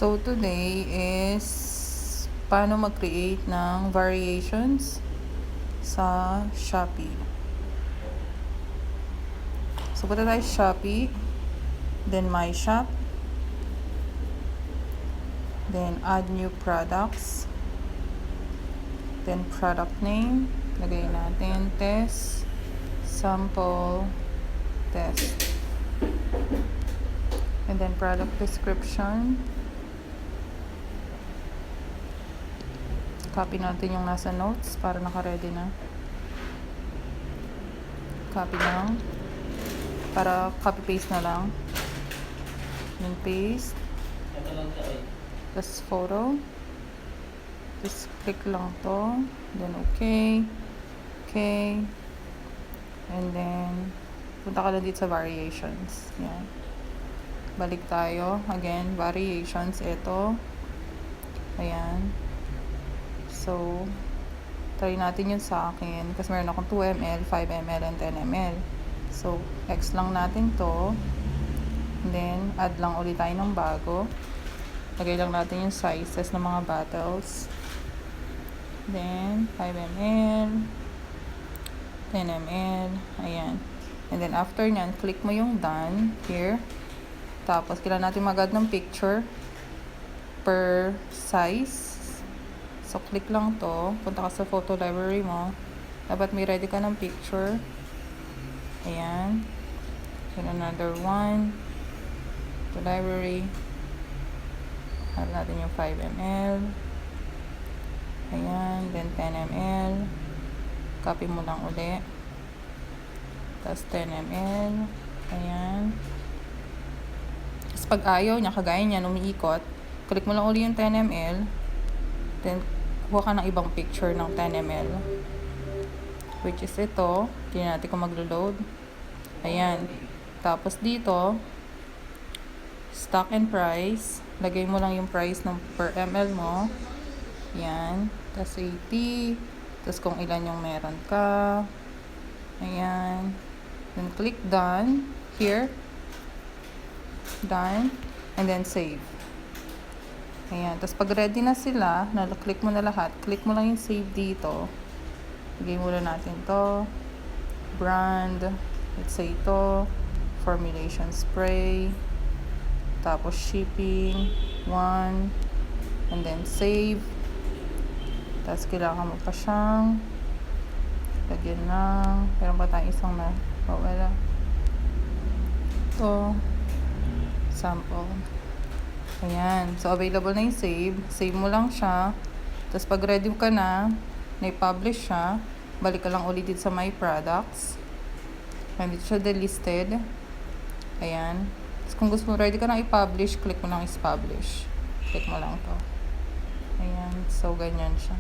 So today is paano mag-create ng variations sa Shopee. So punta tayo sa Shopee, then My Shop, then add new products, then product name, lagay natin test, sample, test, and then product description. Copy natin yung nasa notes para naka-ready na. Copy lang. Para copy-paste na lang. Then paste. Tapos photo. Just click lang to. Then okay. Okay. And then, punta ka lang dito sa variations. Yan. Balik tayo. Again, variations. Ito. Ayan. So, try natin yun sa akin. Kasi meron akong 2 ml, 5 ml, and 10 ml. So, X lang natin to. And then, add lang ulit tayo ng bago. Lagay lang natin yung sizes ng mga bottles. Then, 5 ml, 10 ml. Ayan. And then, after nyan, click mo yung done here. Tapos, kailangan natin mag-add ng picture per size. So, click lang to. Punta ka sa photo library mo. Dapat may ready ka ng picture. Ayan. Then another one. To library. Add natin yung 5 ml. Ayan. Then 10 ml. Copy mo lang uli. Tapos 10 ml. Ayan. Tapos pag ayaw niya, kagaya niya, umiikot, click mo lang uli yung 10 ml. Then, kuha ka ng ibang picture ng 10 ml. Which is ito. Tingnan natin kung maglo-load. Ayan. Tapos dito, stock and price. Lagay mo lang yung price ng per ml mo. Ayan. Tapos 80. Tapos kung ilan yung meron ka. Ayan. Then, click done. Here. Done. And then, save. Ayan. Tapos, pag ready na sila, click mo na lahat, click mo lang yung save dito. Lagay muna natin to. Brand. Let's say ito. Formulation spray. Tapos, shipping. 1. And then, save. Tapos, kailangan mo pa siyang lagyan lang. Meron pa tayong isang na wala. Ito. Sample. Ayan. So, available na yung save. Save mo lang siya. Tapos, pag ready ka na i-publish siya, balik ka lang ulit dito sa My Products. And dito siya delisted. Ayan. Tapos, kung gusto mo ready ka na i-publish, click mo lang is publish. Click mo lang to. Ayan. So, ganyan siya.